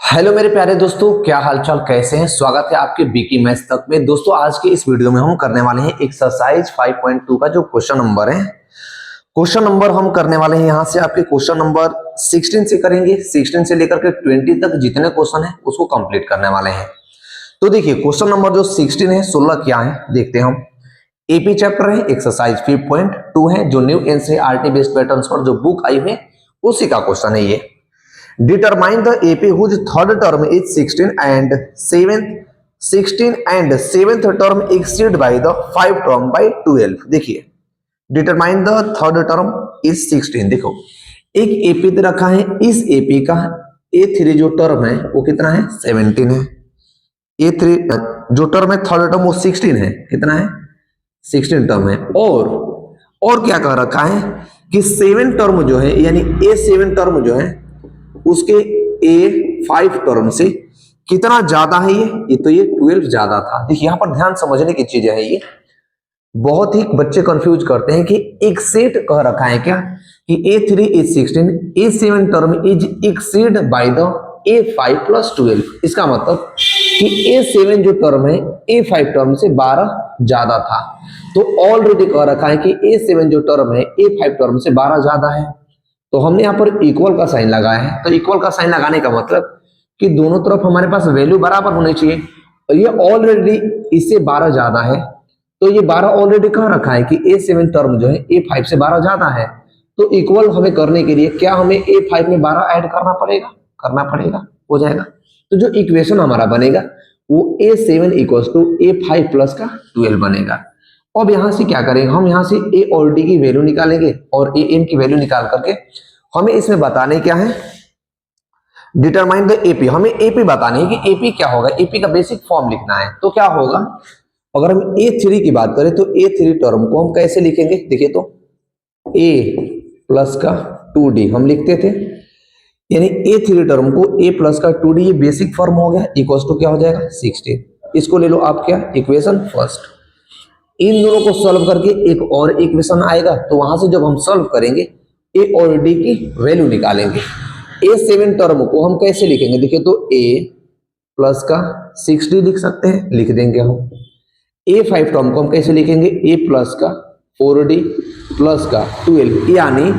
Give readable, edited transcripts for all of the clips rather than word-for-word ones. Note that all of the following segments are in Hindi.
हेलो मेरे प्यारे दोस्तों, क्या हालचाल, कैसे हैं। स्वागत है आपके बीकी मैथ्स तक में। दोस्तों आज के इस वीडियो में हम करने वाले हैं एक्सरसाइज 5.2 का जो क्वेश्चन नंबर है। क्वेश्चन नंबर हम करने वाले हैं यहाँ से आपके क्वेश्चन नंबर 16 से करेंगे। 16 से लेकर के 20 तक जितने क्वेश्चन है उसको कंप्लीट करने वाले हैं। तो देखिए क्वेश्चन नंबर जो 16 है 16 क्या है देखते हैं हम। एपी चैप्टर है, एक्सरसाइज 5.2 है जो न्यू एनसीईआरटी बेस्ड पैटर्न्स पर जो बुक आई है उसी का क्वेश्चन है ये। Determine the AP whose third term is 16 and seventh term exceed by the 5 term by 12। देखिए determine the third term is 16। देखो एक एपी दे रखा है, इस एपी का A3 जो टर्म है वो कितना है 17 है। A3 जो टर्म है थर्ड टर्म वो 16 है, कितना है 16 टर्म है। और क्या कह रखा है कि 7 टर्म जो है यानी A7 टर्म जो है उसके A5 टर्म से कितना ज्यादा है ये तो ये 12 ज्यादा था। देखिए यहां पर ध्यान समझने की चीजें हैं। ये बहुत ही बच्चे कंफ्यूज करते हैं कि एक सेट कह रखा है क्या कि A3 is 16, A7 term is exceed by the A5 plus 12। इसका मतलब कि A7 जो टर्म है A5 टर्म से 12 ज्यादा था। तो ऑलरेडी कह रखा है कि A7 जो टर्म है A5 टर्म से 12 ज्यादा है। तो हमने यहाँ पर इक्वल का साइन लगाया है। तो इक्वल का साइन लगाने का मतलब कि दोनों तरफ हमारे पास वैल्यू बराबर होनी चाहिए। और ये ऑलरेडी इससे 12 ज्यादा है, तो ये 12 ऑलरेडी कह रखा है कि A7 टर्म जो है A5 से 12 ज्यादा है। तो इक्वल हमें करने के लिए क्या हमें A5 में 12 ऐड करना पड़ेगा, हो जाएगा। तो जो इक्वेशन हमारा बनेगा वो A7 equal to A5 plus का 12 बनेगा। अब यहां से क्या करेंगे, हम यहां से ए और डी की वैल्यू निकालेंगे और ए एम की वैल्यू निकाल करके हमें इसमें बताने क्या है, डिटरमाइन द एपी। हमें एपी बतानी है कि एपी क्या होगा। एपी का बेसिक फॉर्म लिखना है। तो क्या होगा, अगर हम A3 की बात करें तो A3 टर्म को हम कैसे लिखेंगे। देखिए तो A प्लस का 2D हम लिखते थे, यानी A3 टर्म को A प्लस का 2D ये बेसिक फॉर्म हो गया, इक्वल टू क्या हो जाएगा 16। इसको ले लो आप क्या इक्वेशन फर्स्ट। इन दोनों को सॉल्व करके एक और इक्वेशन आएगा, तो वहां से जब हम सॉल्व करेंगे ए और डी की वैल्यू निकालेंगे। A7 टर्म को हम कैसे लिखेंगे, देखिए तो A प्लस का 6D लिख सकते हैं, लिख देंगे हम। A5 टर्म को हम कैसे लिखेंगे, A प्लस का 4D प्लस का 12। यानी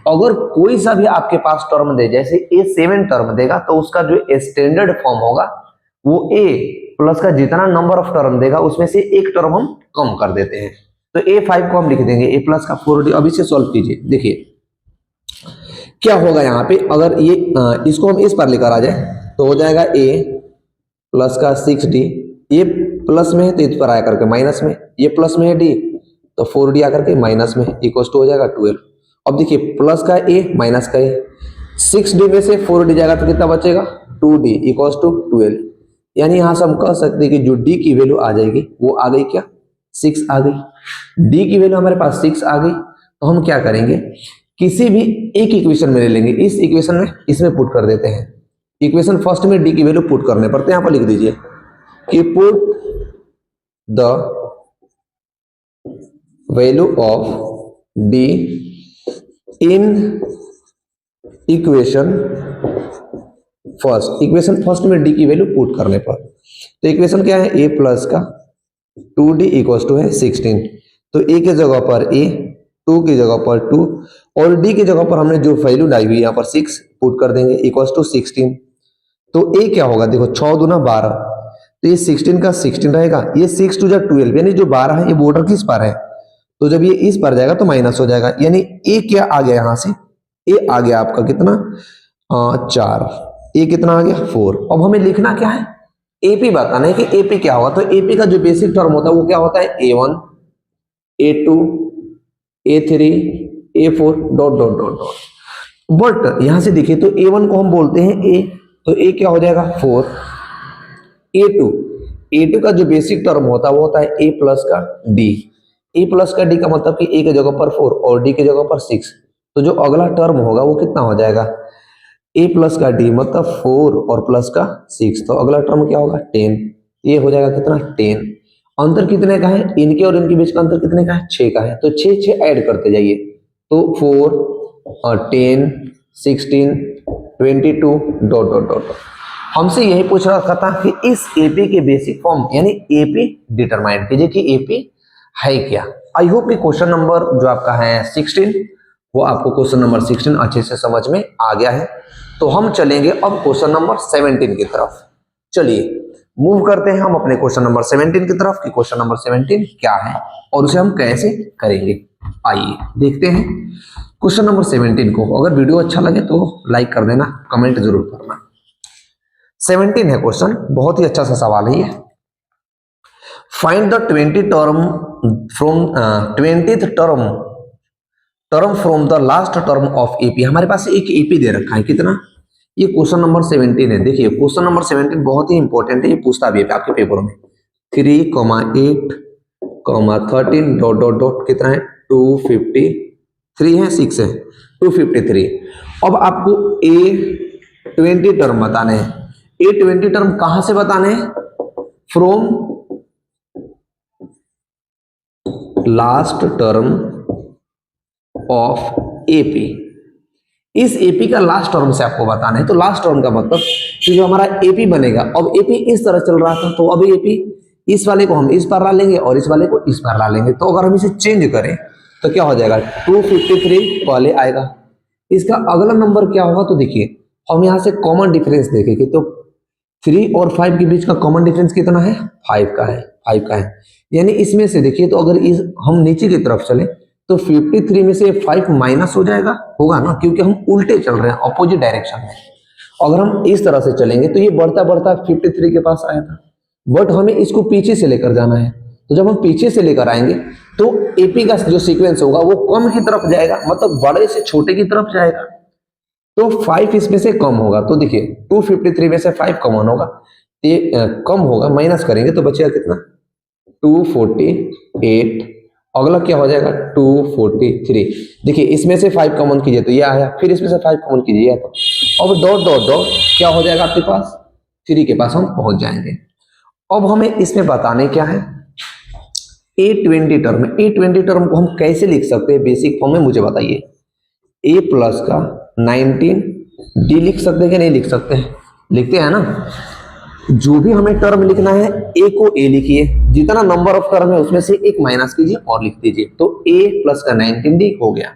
अगर कोई सा भी आपके पास टर्म दे, जैसे A7 टर्म देगा तो उसका जो स्टैंडर्ड फॉर्म होगा वो A प्लस का जितना नंबर ऑफ टर्म देगा उसमें से एक टर्म हम कम कर देते हैं। तो A5 को हम लिख देंगे A प्लस का 4D। अब इसे सॉल्व कीजिए, देखिए क्या होगा यहाँ पे। अगर ये इसको हम इस पर लेकर आ जाए तो हो जाएगा A प्लस का 6D। ये प्लस में है तो इस पर आया करके माइनस में, ये प्लस में है D तो 4D आकर के माइनस में, इक्वल टू हो जाएगा 12। अब देखिए प्लस का A माइनस का A, 6D में से 4D जाएगा तो कितना बचेगा 2D इक्वल टू 12। यानी यहां से हम कह सकते हैं कि जो D की वैल्यू आ जाएगी वो आ गई क्या 6 आ गई। D की वैल्यू हमारे पास 6 आ गई। तो हम क्या करेंगे, किसी भी एक इक्वेशन में ले लेंगे, इस इक्वेशन में इसमें पुट कर देते हैं। इक्वेशन फर्स्ट में D की वैल्यू पुट करने पर, तो यहां पर लिख दीजिए कि put the value of D in equation first. Equation first में D की वैल्यू पुट करने पर, तो इक्वेशन क्या है A प्लस का 2D इक्वल टू है 16। तो A की जगह पर A, 2 की जगह पर 2 और D की जगह पर हमने जो वैल्यू लाई हुई यहाँ पर 6 पुट कर देंगे इक्वल टू 16। तो A क्या होगा, देखो 6 दूना 12, तो ये 16 का 16 रहेगा, ये 6 टू जा 12, यानी जो 12 है ये बॉर्डर किस पर है, तो जब ये इस पर जाएगा तो माइनस हो जाएगा। यानी A क्या आ गया, यहाँ से A आ गया आपका कितना 4, A कितना आ गया 4। अब हमें लिखना क्या है, एपी बताना है कि एपी क्या होगा। तो एपी का जो बेसिक टर्म होता है वो क्या होता है A1 A2 A3 A4 dot dot dot dot. But यहां से देखिए तो A1 को हम बोलते हैं A, तो A क्या हो जाएगा 4। A2 का जो बेसिक टर्म होता है वो होता है A प्लस का D। A प्लस का D का मतलब कि A की जगह पर 4 और D की जगह पर 6। तो जो अगला टर्म होगा वो कितना हो जाएगा, A प्लस का D मतलब 4 और प्लस का 6, तो अगला टर्म क्या होगा 10। ये हो जाएगा कितना 10। अंतर कितने का है, इनके और इनके बीच का अंतर कितने का है 6 का है। तो 6 6 ऐड करते जाइए, तो 4 और 10 16 22 डॉट डॉट डॉट। हमसे यही पूछ रखा था कि इस एपी के बेसिक फॉर्म यानी एपी डिटरमाइन कीजिए कि एपी है क्या। आई होप कि क्वेश्चन नंबर जो आपका है 16 वो आपको क्वेश्चन नंबर 16 अच्छे से समझ में आ गया है। तो हम चलेंगे अब क्वेश्चन नंबर 17 की तरफ। चलिए मूव करते हैं हम अपने क्वेश्चन नंबर 17 की तरफ कि क्वेश्चन नंबर 17 क्या है और उसे हम कैसे करेंगे। आइए देखते हैं क्वेश्चन नंबर 17 को। अगर वीडियो अच्छा लगे तो लाइक कर देना, कमेंट जरूर करना। 17 है क्वेश्चन, बहुत ही अच्छा सा सवाल है ये। Find the 20 term from 20th term from the last term of AP. हमारे पास एक एपी दे रखा है, कितना, ये क्वेश्चन नंबर 17 है। देखिए क्वेश्चन नंबर 17 बहुत ही इंपॉर्टेंट है, ये पूछता भी है आपके पेपर में। 3, 8, 13 डॉट डॉट डॉट कितना है 253 है, 6 है 253। अब आपको A20 टर्म बताने हैं। A20 टर्म कहां से बताने हैं, from last term of AP. इस एपी का लास्ट टर्म से आपको बताना है। तो लास्ट टर्म का मतलब कि जो हमारा एपी बनेगा, अब एपी इस तरह चल रहा था तो अब एपी इस वाले को हम इस पर ला लेंगे और इस वाले को इस पर ला लेंगे। तो अगर हम इसे चेंज करें तो क्या हो जाएगा 253 पहले आएगा। इसका अगला नंबर क्या होगा, तो देखिए हम यहाँ से कॉमन डिफरेंस देखेंगे तो 3 और 5 के बीच का कॉमन डिफरेंस कितना है, 5 का है, 5 का है। यानी इसमें से देखिए तो अगर इस हम नीचे की तरफ चले तो 53 में से 5 माइनस हो जाएगा, होगा ना, क्योंकि हम उल्टे चल रहे हैं, ऑपोजिट डायरेक्शन में। अगर हम इस तरह से चलेंगे तो ये बढ़ता बढ़ता 53 के पास आया था, बट हमें इसको पीछे से लेकर जाना है। तो जब हम पीछे से लेकर आएंगे तो एपी का जो सीक्वेंस होगा वो कम की तरफ जाएगा, मतलब बड़े से छोटे की तरफ जाएगा। तो 5 इसमें से कम होगा। तो देखिए 253 में से 5 कॉमन होगा, ये कम होगा, माइनस करेंगे तो बचेगा कितना 248। अगला क्या हो जाएगा 243। देखिए इसमें से 5 कॉमन कीजिए तो ये आया, फिर इसमें से 5 कॉमन कीजिए तो अब डॉट डॉट डॉट क्या हो जाएगा आपके पास 3 के पास हम पहुंच जाएंगे। अब हमें इसमें बताने क्या है A20 टर्म। A20 टर्म को हम कैसे लिख सकते हैं बेसिक फॉर्म में, मुझे बताइए। A प्लस का 19 D लिख सकते हैं कि नहीं लिख सकते हैं, लिखते हैं ना। जो भी हमें टर्म लिखना है A को A लिखिए, जितना नंबर ऑफ टर्म है उसमें से एक माइनस कीजिए और लिख दीजिए। तो A प्लस का 19D हो गया।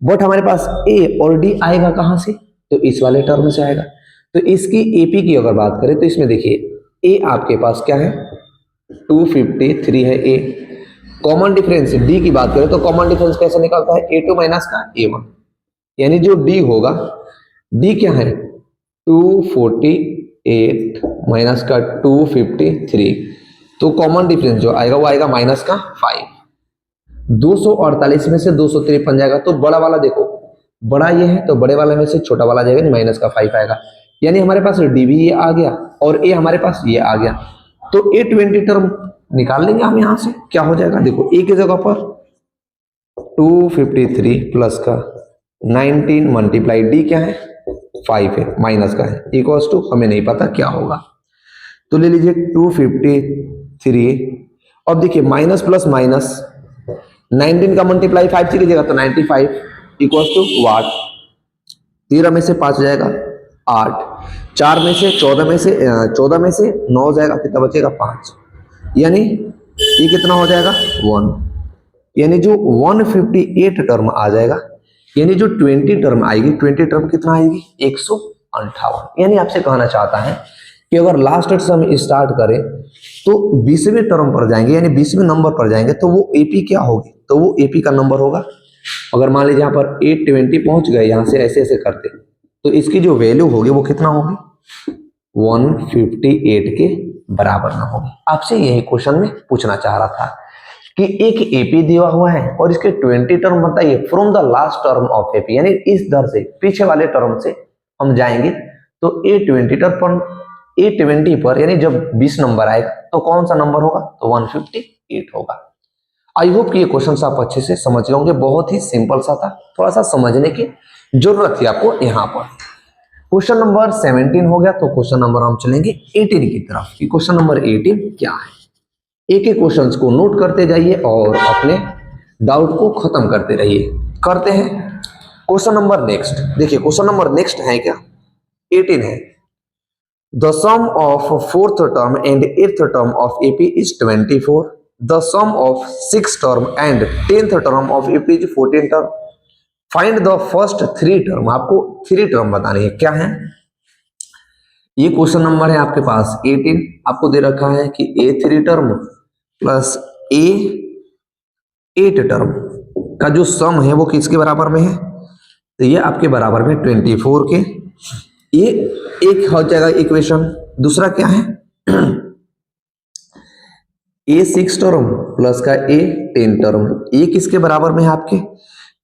बट हमारे पास A और D आएगा कहां से, तो इस वाले टर्म से आएगा। तो इसकी AP की अगर बात करें तो इसमें देखिए A आपके पास क्या है 253 है A। कॉमन डिफरेंस D की बात करें तो कॉमन डिफरेंस कैसे निकलता है A2 माइनस का A1, यानी जो D होगा, D क्या है 248 माइनस का 253। तो कॉमन डिफरेंस जो आएगा वो आएगा माइनस का 5। 248 में से 253 जाएगा तो बड़ा वाला देखो, बड़ा ये है तो बड़े वाले में से छोटा वाला जाएगा, माइनस का 5 आएगा। यानी हमारे पास D भी ये आ गया और A हमारे पास ये आ गया। तो A20 टर्म निकाल लेंगे हम यहां से, क्या हो जाएगा देखो A की जगह पर 253 प्लस का 19 मल्टीप्लाई D क्या है 5 है, माइनस का है, इक्वल्स टू हमें नहीं पता क्या होगा। तो ले लीजिए 253। अब देखिए माइनस प्लस माइनस 19 का मल्टीप्लाई 5 से कीजिएगा तो 95 इक्वल्स टू वाट। 13 में से 5 जाएगा 8, 4 में से 14 में से 9 जाएगा, कितना बचेगा 5, यानी ये कितना हो जाएगा 1। यानी जो 158 टर्म आ जाएगा, यानी जो 20 टर्म आएगी, 20 टर्म कितना आएगी 158। यानी आपसे कहना चाहता है कि अगर लास्ट से हम स्टार्ट करें तो 20वें टर्म पर जाएंगे, यानी 20वें नंबर पर जाएंगे तो वो एपी क्या होगी, तो वो एपी का नंबर होगा। अगर मान लीजिए यहाँ पर 820 पहुंच गए, यहाँ से ऐसे ऐसे करते तो इसकी जो वैल्यू होगी वो कितना होगी 158 के बराबर ना होगी। आपसे यही क्वेश्चन में पूछना चाह रहा था कि एक एपी दिया हुआ है और इसके 20 टर्म बताइए from the last term of AP, यानी इस दर से पीछे वाले टर्म से हम जाएंगे तो A20 पर यानी जब 20 नंबर आएगा तो कौन सा नंबर होगा, तो 158 होगा। आई होप कि ये क्वेश्चन आप अच्छे से समझ गए होंगे, बहुत ही सिंपल सा था, थोड़ा सा समझने की जरूरत थी आपको यहाँ पर। क्वेश्चन नंबर 17 हो गया, तो क्वेश्चन नंबर हम चलेंगे 18 की तरफ कि क्वेश्चन नंबर 18 क्या है। एक एक क्वेश्चंस को नोट करते जाइए और अपने डाउट को खत्म करते रहिए। करते हैं क्वेश्चन नंबर नेक्स्ट। देखिए क्वेश्चन नंबर नेक्स्ट है क्या 18 है। The sum of fourth term and eighth term of AP is 24. The sum of six term and 10th term of AP is 14 term. Find the first three term. आपको थ्री टर्म बतानी है. क्या है ये? क्वेश्चन नंबर है आपके पास 18. आपको दे रखा है कि ए थ्री टर्म प्लस ए 8 टर्म का जो सम है वो किसके बराबर में है? तो ये आपके बराबर में 24 के. ये एक हो जाएगा इक्वेशन. दूसरा क्या है? ए 6 टर्म प्लस का ए 10 टर्म, ये किसके बराबर में है आपके?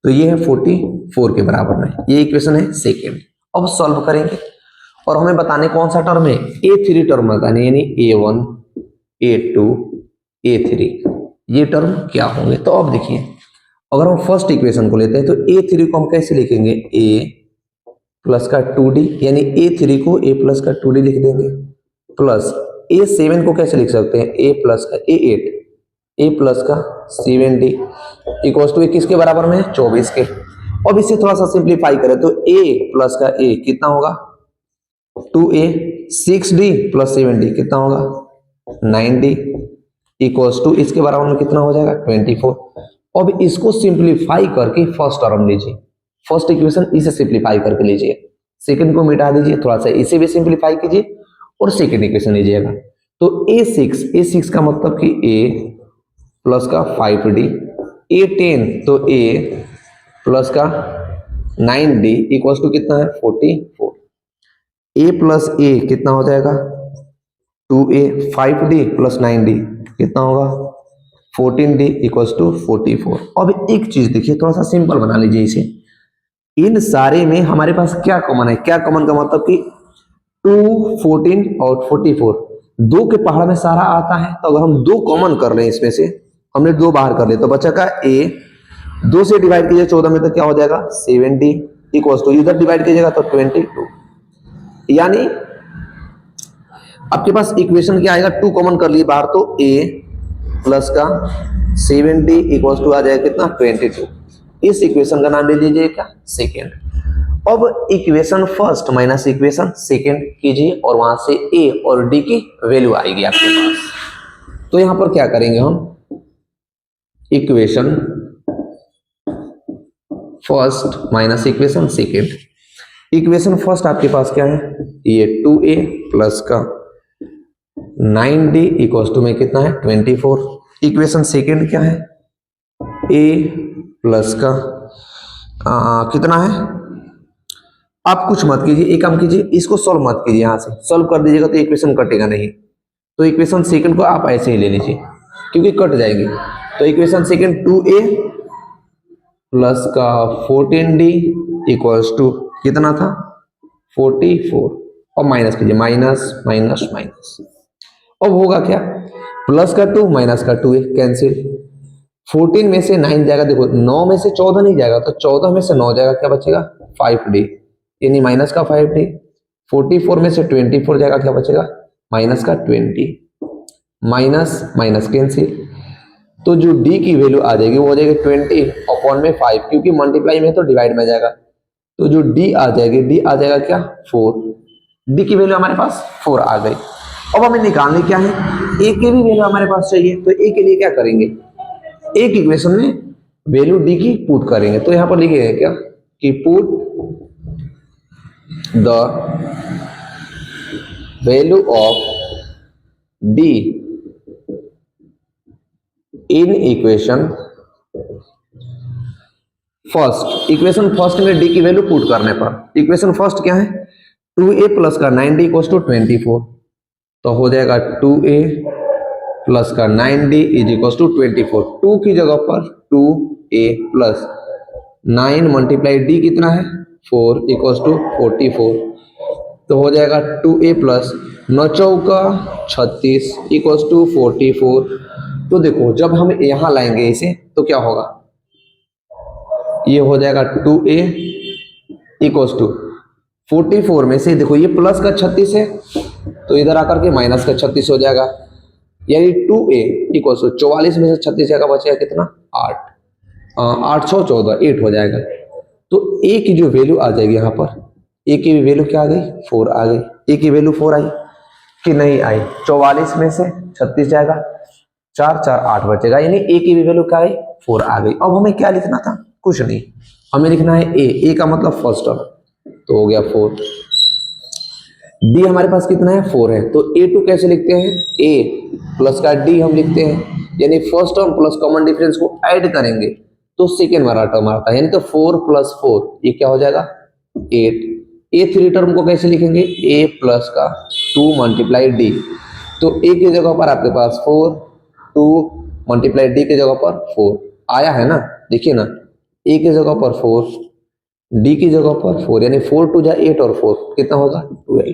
तो ये है 44 के बराबर में. ये इक्वेशन है सेकेंड. अब सॉल्व करेंगे और हमें बताने कौन सा टर्म है? ए थ्री टर्म बताने, यानी A1 A2 A3 ये टर्म क्या होंगे. तो अब देखिए, अगर हम फर्स्ट इक्वेशन को लेते हैं तो A3 को हम कैसे लिखेंगे? A प्लस का 2D, यानी A3 को A प्लस का 2D लिख देंगे. प्लस A7 को कैसे लिख सकते हैं? A प्लस का A8 A प्लस का 7D इक्वल्स टू किसके बराबर में है? 24 के. अब इसे थोड़ा सा सिंप्लीफाई करें तो A प्लस का A कितना होगा? 2A. 6D प्लस 7D कितना होगा? 9D इक्वल्स टू इसके बराबर में कितना हो जाएगा? 24. अब इसको सिंप्लीफाई करके फर्स्ट टर्म लीजिए. फर्स्ट इक्वेशन इसे सिंप्लीफाई करके लीजिए, सेकंड को मिटा दीजिए, थोड़ा सा इसे भी सिंप्लीफाई कीजिए और सेकंड इक्वेशन लीजिएगा. तो A6 का मतलब कि A प्लस का 5D, A10 तो A प्लस का 9D इक्वल्स टू कितना है? 44. A प्लस A कितना हो जाएगा? 2A. 5D प्लस 9D कितना होगा? 14D equals to 44. अब एक चीज देखिए, थोड़ा सा सिंपल बना लीजिए इसे. इन सारे में हमारे पास क्या कॉमन है? क्या कॉमन का मतलब कि 2, 14 और 44 दो के पहाड़ में सारा आता है. तो अगर हम दो कॉमन कर लें, इसमें से हमने दो बाहर कर ले तो बचा का A 2 से डिवाइड कीजिए 14 में तो क्या हो जाएगा? 7D इक्वल्स टू इधर डिवाइड कीजिएगा तो 22. यानी आपके पास इक्वेशन क्या आएगा? 2 कॉमन कर लिए बाहर तो A प्लस का 7D इक्वल्स टू आ जाएगा कितना? 22. इस इक्वेशन का नाम ले लीजिए क्या? सेकेंड. अब equation first minus equation second कीजिए और वहां से A और D की वैल्यू आएगी आपके पास. तो यहां पर क्या करेंगे हम? Equation first minus equation second. Equation first आपके पास क्या है? ये 2A प्लस का 9D इक्वल्स टू में कितना है? 24. इक्वेशन सेकेंड क्या है? A प्लस का कितना है? आप कुछ मत कीजिए, एक काम कीजिए, इसको सॉल्व मत कीजिए, यहां से सॉल्व कर दीजिएगा तो इक्वेशन कटेगा नहीं. तो इक्वेशन सेकंड को आप ऐसे ही ले लीजिए क्योंकि कट जाएगी. तो इक्वेशन सेकंड 2A प्लस का 14D इक्वल्स टू कितना था? 44. और माइनस कीजिए, माइनस माइनस माइनस. अब होगा क्या? प्लस का 2 माइनस का 2 कैंसिल. 14 में से 9 जाएगा, देखो 9 में से 14 नहीं जाएगा तो 14 में से 9 जाएगा, क्या बचेगा? 5D यानी माइनस का 5D. 44 में से 24 जाएगा, क्या बचेगा? माइनस का 20. Minus minus cancel. तो जो D की वैल्यू आ जाएगी वो हो जाएगी 20 अपॉन में 5, क्योंकि मल्टीप्लाई में तो डिवाइड में जाएगा. तो जो D आ जाएगी, D आ जाएगा क्या? 4. D की वैल्यू हमारे पास 4 आ गई. अब हमें निकालने क्या है? A की भी वैल्यू हमारे पास चाहिए. तो A के लिए क्या करेंगे? एक इक्वेशन में वैल्यू D की पुट करेंगे. तो यहां पर लिखेंगे क्या कि put the value of D in equation first. Equation first में D की वैल्यू पुट करने पर इक्वेशन फर्स्ट क्या है? 2A प्लस का 9D इक्वल्स टू 24. तो हो जाएगा 2A प्लस का 9D इज इक्वल्स टू 24. 2 की जगह पर 2A प्लस 9 मल्टीप्लाई D कितना है? 4 इक्वल्स टू 44. तो हो जाएगा 2A प्लस 9 चौका 36 इक्वल्स टू 44. तो देखो जब हम यहां लाएंगे इसे तो क्या होगा? ये हो जाएगा 2A इक्वल्स टू 44 में से देखो ये प्लस का 36 है तो इधर आकर के माइनस का 36 हो जाएगा. यानी 2A इक्वल्स टू 44 में से 36 जगह बचेगा कितना? 8. 8 6 14 8 हो जाएगा. तो A की जो वैल्यू आ जाएगी यहाँ पर, A की वैल्यू क्या आ गई? 4 आ गई. ए की वैल्यू 4 आई कि नहीं आई? 44 में से 36 जाएगा, 4 4 8 बचेगा, यानी ए की वैल्यू क्या आई? 4 आ गई। अब हमें क्या लिखना था? कुछ नहीं, हमें लिखना है ए का मतलब फर्स्ट टर्म, तो हो गया 4। डी हमारे पास कितना है? 4 है, तो A2 कैसे लिखते हैं? ए प्लस का डी हम लिखते हैं, यानी first term plus common difference को ऐड करेंगे तो सेकेंड वाला टर्म आता है, यानी तो 4 + 4 ये क्या हो जाएगा? 8। A3 टर्म को कैसे लिखेंगे? A प्लस का 2 × D, तो A की जगह पर आपके पास 4, 2 × D की जगह पर 4 आया है ना? देखिए ना, A की जगह पर 4, D की जगह पर 4, यानी 4 2 जा 8 और 4 कितना होगा? 12।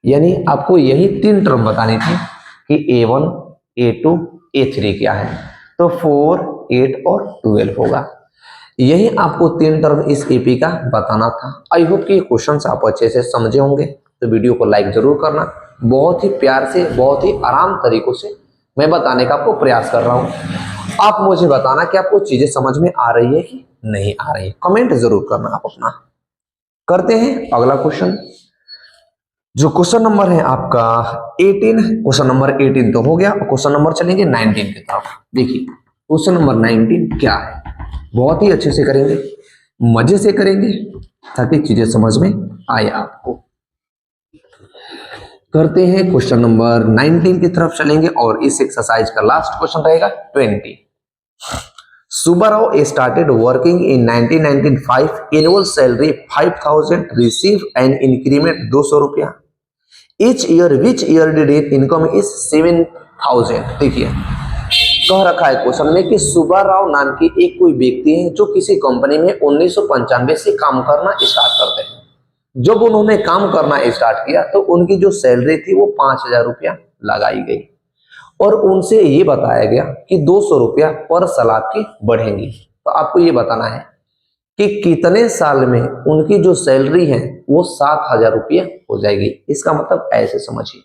यानी आपको यही 3 टर्म बतानी थी कि A1, A2, A3 क्या है, तो 4, 8 और 12 होगा। यही आपको 3 टर्म इस एपी का बताना था। आई होप कि ये क्वेश्चन आप अच्छे से समझे होंगे, तो वीडियो को लाइक जरूर करना। बहुत ही प्यार से, बहुत ही आराम तरीकों से मैं बताने का आपको प्रयास कर रहा हूँ। आप मुझे बताना कि आपको चीजें समझ में आ रही है कि नहीं आ रही है, कमेंट जरूर करना आप अपना। करते हैं अगला क्वेश्चन। जो क्वेश्चन नंबर है आपका 18, क्वेश्चन नंबर 18 तो हो गया, क्वेश्चन नंबर चलेंगे 19 की तरफ। देखिए क्वेश्चन नंबर 19 क्या है, बहुत ही अच्छे से करेंगे, मजे से करेंगे ताकि चीजें समझ में आए आपको। करते हैं क्वेश्चन नंबर 19 की तरफ चलेंगे और इस एक्सरसाइज का लास्ट क्वेश्चन रहेगा 20। Subbarao started working in 1995, annual salary 5,000, receive an increment 200 रुपया। Each year, which year did income is 7,000। देखिए कह रखा है क्वेश्चन में कि सुब्बाराव नाम की एक कोई व्यक्ति है जो किसी कंपनी में 1995 से काम करना स्टार्ट करते हैं। जब उन्होंने काम करना स्टार्ट किया तो उनकी जो सैलरी थी वो 5,000 रुपया लगाई गई और उनसे ये बताया गया कि 200 रुपया पर साल आपकी बढ़ेंगी। तो आपको ये बताना है कि कितने साल में उनकी जो सैलरी है वो 7,000 रुपया हो जाएगी। इसका मतलब ऐसे समझिए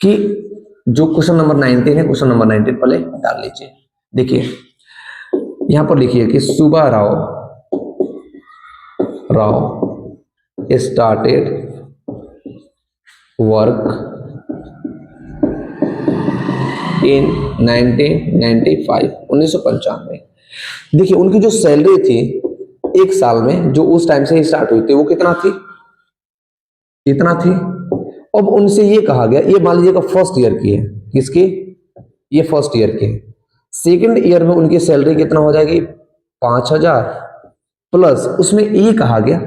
कि जो क्वेश्चन नंबर 19 है, क्वेश्चन नंबर 19 पहले डाल लीजिए। देखिए यहां पर लिखिए कि सुब्बाराव स्टार्टेड वर्क इन 1995, 1995। देखिए उनकी जो सैलरी थी एक साल में जो उस टाइम से स्टार्ट हुई थी वो कितना थी? कितना थी? अब उनसे ये कहा गया, ये मान लीजिएगा फर्स्ट ईयर की है, किसकी? ये फर्स्ट ईयर की है। सेकेंड ईयर में उनकी सैलरी कितना हो जाएगी? 5,000 प्लस उसमें ये कहा गया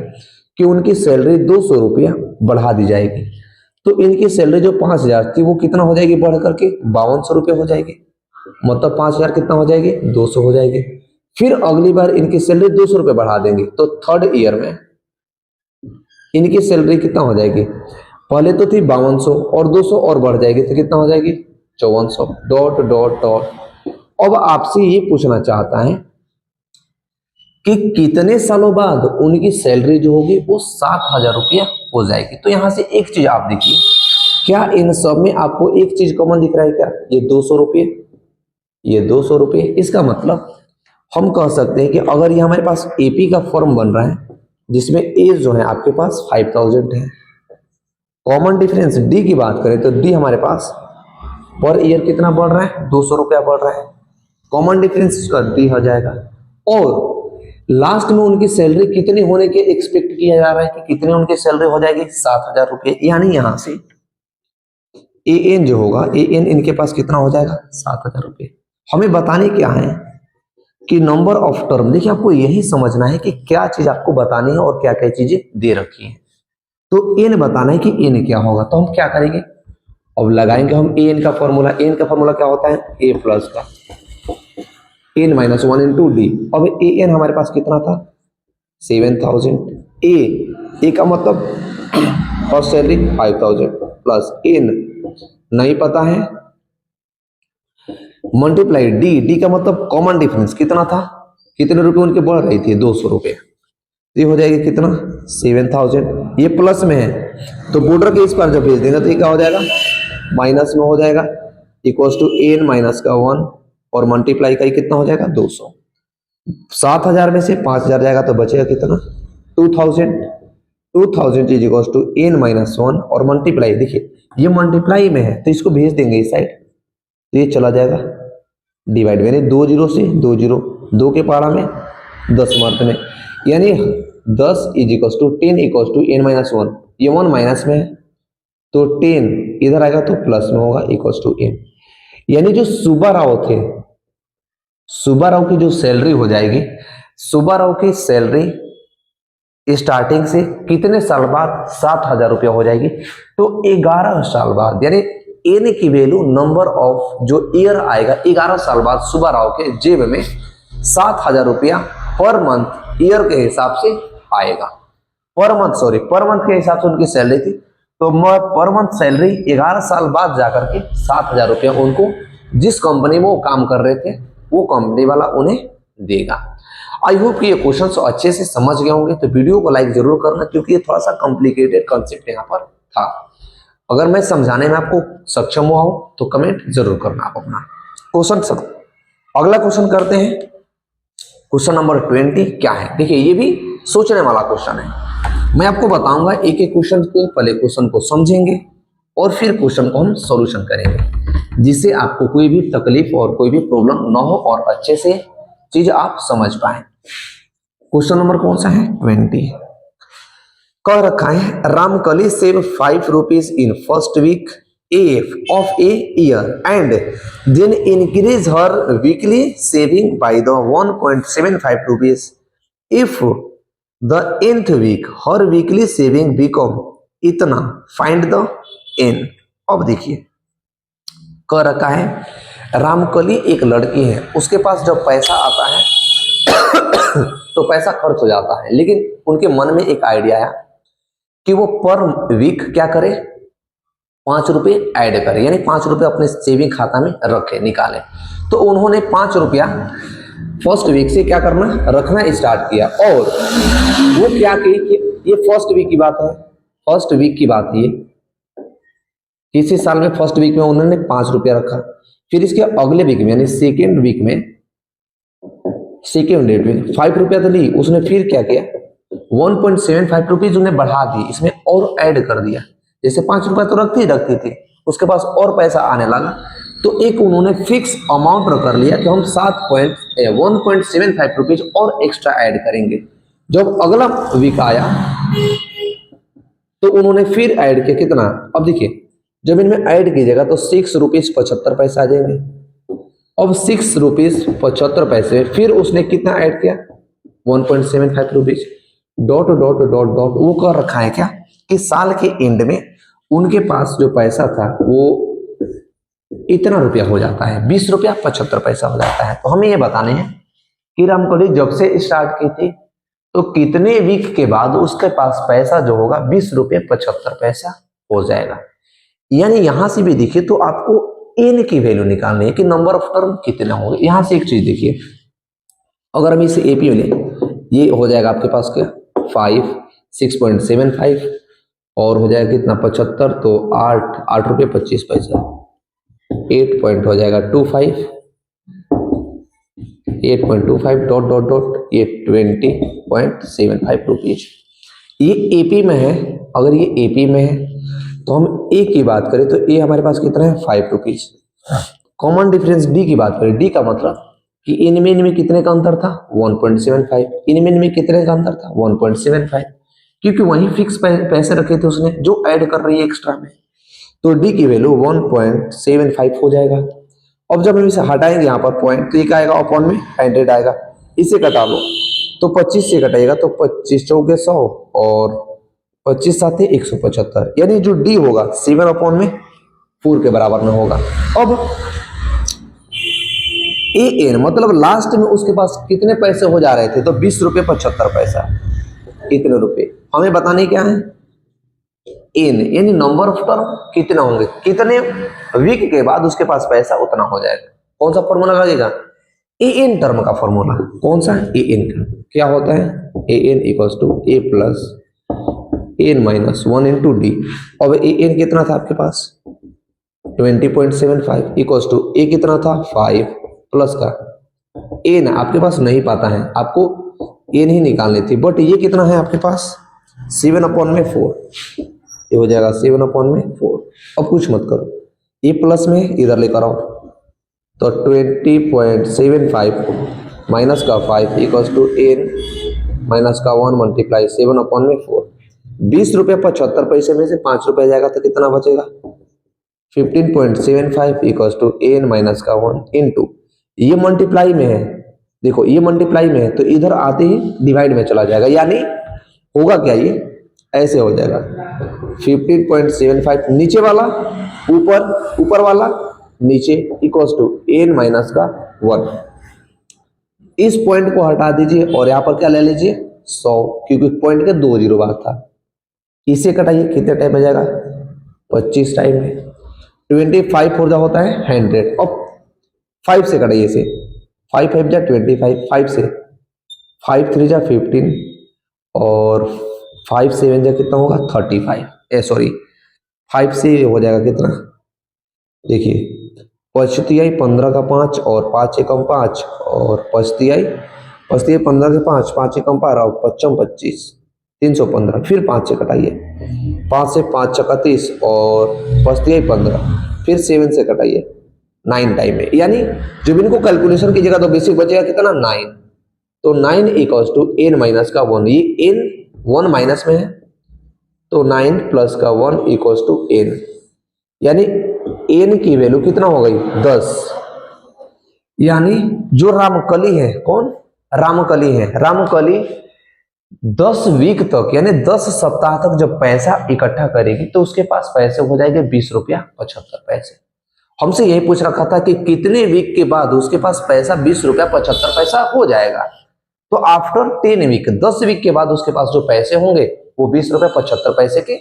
कि उनकी सैलरी 200 रुपया बढ़ा दी जाएगी। तो इनकी सैलरी जो 5,000 थी वो कितना हो जाएगी? बढ़ करके 5,200 रुपये हो जाएगी। मतलब 5,000 कितना हो जाएगी? 200 हो जाएगी। फिर अगली बार इनकी सैलरी 200 रुपये बढ़ा देंगे तो थर्ड ईयर में इनकी सैलरी कितना हो जाएगी? पहले तो थी 5,200 और 200 और बढ़ जाएगी तो कितना हो जाएगी? 5,400। Dot dot dot. अब आपसे ये पूछना चाहता है कि कितने सालों बाद उनकी सैलरी जो होगी वो 7,000 रुपया हो जाएगी। तो यहां से एक चीज आप देखिए, क्या इन सब में आपको एक चीज कॉमन दिख रहा है? क्या ये 200 रुपये, ये 200 रुपये। इसका मतलब हम कह सकते हैं कि अगर ये हमारे पास एपी का फॉर्म बन रहा है जिसमें एज जो है आपके पास 5,000 है, कॉमन डिफरेंस डी की बात करें तो डी हमारे पास पर ईयर कितना बढ़ रहा है? 200 रुपया बढ़ रहा है। कॉमन डिफरेंस इसका डी हो जाएगा। और लास्ट में उनकी सैलरी कितनी होने के एक्सपेक्ट किया जा रहा है कि कितनी उनकी सैलरी हो जाएगी? 7,000 रुपये। यानी यहां से ए एन जो होगा, ए एन इनके पास कितना हो जाएगा? 7,000 रुपये। हमें बताने क्या है कि नंबर ऑफ टर्म। देखिए आपको यही समझना है कि क्या चीज आपको बतानी है और क्या क्या चीजें दे रखी है। तो एन बताना है कि एन क्या होगा, तो हम क्या करेंगे? अब लगाएंगे हम एन का फॉर्मूला। एन का फॉर्मूला क्या होता है? ए प्लस का n - 1 इंटू डी। अब ए एन हमारे पास कितना था? 7,000। ए का मतलब फर्स्ट सैलरी 5,000 प्लस एन नहीं पता है, मल्टीप्लाई डी का मतलब कॉमन डिफरेंस कितना था? कितने रुपए उनके बढ़ रही थी? 200 रुपये। ये हो जाएगा कितना? 7,000। ये प्लस में है तो बॉर्डर के इस पार जब भेज देंगे तो ये क्या हो जाएगा? माइनस में हो जाएगा। इक्वल्स टू एन माइनस का 1 और मल्टीप्लाई का कितना हो जाएगा? 200। 7,000 में से 5,000 जाएगा तो बचेगा कितना? 2,000। 2000 is equal to n minus 1 और मल्टीप्लाई, देखिए ये मल्टीप्लाई में है तो इसको भेज देंगे इस साइड, तो ये चला जाएगा डिवाइड, यानी 2 जीरो से 2 जीरो, 2 के पारा में 10 मात्रा में, यानी 10 is equal to 10 equal to n minus 1, ये 1 माइनस में है तो 10 इधर आएगा तो प्लस में होगा इक्वल टू n, यानी जो सुब्बा राव थे, सुब्बा राव की जो सैलरी हो जाएगी, सुब्बा राव की सैलरी स्टार्टिंग से कितने साल बाद 7,000 रुपया हो जाएगी, तो 11 साल बाद, यानी एन की वैल्यू नंबर ऑफ जो ईयर आएगा 11 साल बाद सुब्बा राव के जेब में 7,000 रुपया पर मंथ ईयर के हिसाब से आएगा, पर मंथ के हिसाब से उनकी सैलरी थी, तो पर मंथ सैलरी 11 साल बाद जाकर के 7,000 रुपया उनको जिस कंपनी में वो काम कर रहे थे वो कंपनी वाला उन्हें देगा। आई होप कि ये क्वेश्चन अच्छे से समझ गए होंगे, तो वीडियो को लाइक जरूर करना क्योंकि ये थोड़ा सा कॉम्प्लिकेटेड कॉन्सेप्ट यहाँ पर था। अगर मैं समझाने में आपको सक्षम हुआ हो तो कमेंट जरूर करना आप अपना क्वेश्चन। अगला क्वेश्चन करते हैं, क्वेश्चन नंबर 20 क्या है, देखिए ये भी सोचने वाला क्वेश्चन है। मैं आपको बताऊंगा एक एक क्वेश्चन को, पहले क्वेश्चन को समझेंगे और फिर क्वेश्चन को हम सॉल्यूशन करेंगे, जिससे आपको कोई भी तकलीफ और कोई भी प्रॉब्लम ना हो और अच्छे से चीज आप समझ पाए। क्वेश्चन नंबर कौन सा है 20, कह रखा है Ramkali save 5 rupees in first week of a year and then increase her weekly saving by the 1.75 rupees if the nth week her weekly saving become इतना, फाइंड द n। अब देखिए कह रखा है रामकली एक लड़की है, उसके पास जब पैसा आता है तो पैसा खर्च हो जाता है, लेकिन उनके मन में एक आइडिया आया कि वो पर वीक क्या करे, 5 रुपये ऐड करे, यानी 5 रुपये अपने सेविंग खाता में रखे, निकाले। तो उन्होंने 5 रुपया फर्स्ट वीक से क्या करना, रखना स्टार्ट किया। और वो क्या की कि ये फर्स्ट वीक की बात है, फर्स्ट वीक की बात ये, किसी साल में फर्स्ट वीक में उन्होंने 5 रुपया रखा, फिर इसके अगले वीक में यानी सेकेंड वीक में, सेकेंड डेट में 5 रुपया तो ली उसने, फिर क्या किया 1.75 रुपीज उन्हें बढ़ा दी, इसमें और ऐड कर दिया। जैसे 5 रुपया तो रखती थी, उसके पास और पैसा आने लगा, तो एक उन्होंने फिक्स अमाउंट कर लिया कि हम 1.75 रुपीज और एक्स्ट्रा ऐड करेंगे। जब अगला वीक आया तो उन्होंने फिर ऐड किया, कितना, अब देखिए जब इनमें ऐड कीजिएगा तो 6 रुपीज 75 पैसे आ जाएंगे। अब 6 रुपीज 75 पैसे, फिर उसने कितना ऐड किया 1.75 rupees, dot dot dot dot, वो कर रखा है क्या कि साल के एंड में उनके पास जो पैसा था वो इतना रुपया हो जाता है, 20 रुपया 75 पैसा हो जाता है। तो हमें ये बताने हैं कि रामकली जब से स्टार्ट की थी तो कितने वीक के बाद उसके पास पैसा जो होगा 20 रुपये 75 पैसा हो जाएगा। यानी यहां से भी देखिए तो आपको एन की वैल्यू निकालनी है कि नंबर ऑफ टर्म कितना होगा। यहां से एक चीज देखिए, अगर हम इसे एपी में लें, ये हो जाएगा आपके पास क्या 5 6.75 और हो जाएगा कितना 75, तो 8 रुपये 25 पैसा, 8 पॉइंट हो जाएगा 25, 8.25 डॉट डॉट डॉट, ये 20.75 रुपीज। ये एपी में है, अगर ये एपी में है तो हम ए की बात करें तो ए हमारे पास कितना है 5 रुपीज। कॉमन डिफरेंस डी की बात करें, डी का मतलब कि इनमें कितने का अंतर था 1.75, इनमें कितने का अंतर था 1.75, क्योंकि वही फिक्स पैसे रखे थे उसने जो ऐड कर रही है एक्स्ट्रा में, तो डी की वैल्यू 1.75 हो जाएगा। अब जब हम इसे हटाएंगे यहाँ पर पॉइंट, तो ये क्या आएगा अपॉन में 100 आएगा, इसे घटा लो तो 25 से घटाएगा तो 25 चौके 100 और 25 साथ 175, यानी जो डी होगा 7 अपॉन में 4 के बराबर में होगा। अब ए एन मतलब लास्ट में उसके पास कितने पैसे हो जा रहे थे, तो 20 रुपये 75 पैसा, इतने रुपए हमें बताने क्या है एन, यानी नंबर ऑफ टर्म कितना होंगे, कितने वीक के बाद उसके पास पैसा उतना हो जाएगा। कौन सा फॉर्मूला लगेगा, ए एन टर्म का फॉर्मूला। कौन सा ए एन का क्या होता है, a n equals to a plus n minus 1 into d. अब ए एन कितना था आपके पास 20.75 इक्वल्स टू ए कितना था 5 प्लस का एन आपके पास नहीं पाता है, आपको एन ही निकालनी थी, बट ये कितना है आपके पास 7/4, ये हो जाएगा 7/4। अब कुछ मत करो, ये प्लस में इधर लेकर आओ, तो 20.75 माइनस का 5 इक्वल्स टू n माइनस का 1 मल्टीप्लाई 7/4। 20 रुपये 75 पैसे में से 5 रुपये जाएगा तो कितना बचेगा? 15.75 इक्वल्स टू n माइनस का 1 इंटू, ये मल्टीप्लाई में है, देखो ये मल्टीप्लाई में है तो इधर आते ही डिवाइड में चला जाएगा, यानी होगा क्या, ये ऐसे हो जाएगा 15.75 नीचे वाला ऊपर वाला नीचे इक्वल्स टू n माइनस का 1। इस पॉइंट को हटा दीजिए और यहाँ पर क्या ले लीजिए 100, क्योंकि पॉइंट के 2 जीरो बाहर था। इसे कटाइए, कितने टाइम में जाएगा? 25 टाइम में। 25 फोर जा होता है 100, अब 5 से कटाइए इसे, 5 5 जा 25, 5 से 5 3 जा 15 और 5 7 जा कितना होगा 35, सॉरी 5 से हो जाएगा कितना, देखिए 5 15 का 5 और 5 एकम 5 और 5 15 के 5, 5 एकम 12 और 5 25, 315। फिर 5 से कटाइए, 5 से 5 चका 30 और 5 15, फिर 7 से कटाइए 9 टाइम में, यानी जब इनको कैलकुलेशन कीजिएगा तो बेसिक बचेगा कितना 9। तो 9 इक्वल्स टू n माइनस का 1, ये n 1 माइनस में है तो 9 प्लस का 1 इक्वल्स टू n, यानी n की वैल्यू कितना हो गई 10। यानी जो रामकली है, कौन? रामकली है। रामकली 10 वीक तक यानी 10 सप्ताह तक जब पैसा इकट्ठा करेगी तो उसके पास पैसे हो जाएंगे 20 रुपया 75 पैसे। हमसे यही पूछ रखा था कि कितने वीक के बाद उसके पास पैसा 20 रुपया 75 पैसा हो जाएगा। तो आफ्टर 10 वीक, 10 वीक के बाद उसके पास जो पैसे होंगे वो 20 रुपया 75 पैसे के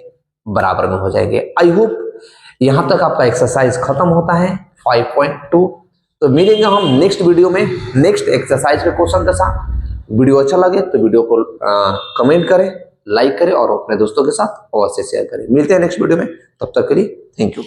बराबर में हो जाएंगे। आई होप यहां तक आपका एक्सरसाइज खत्म होता है 5.2। तो मिलेंगे हम नेक्स्ट वीडियो में नेक्स्ट एक्सरसाइज के क्वेश्चन के साथ। वीडियो अच्छा लगे तो वीडियो को कमेंट करें, लाइक करें और अपने दोस्तों के साथ अवश्य शेयर करें। मिलते हैं नेक्स्ट वीडियो में, तब तक के लिए थैंक यू।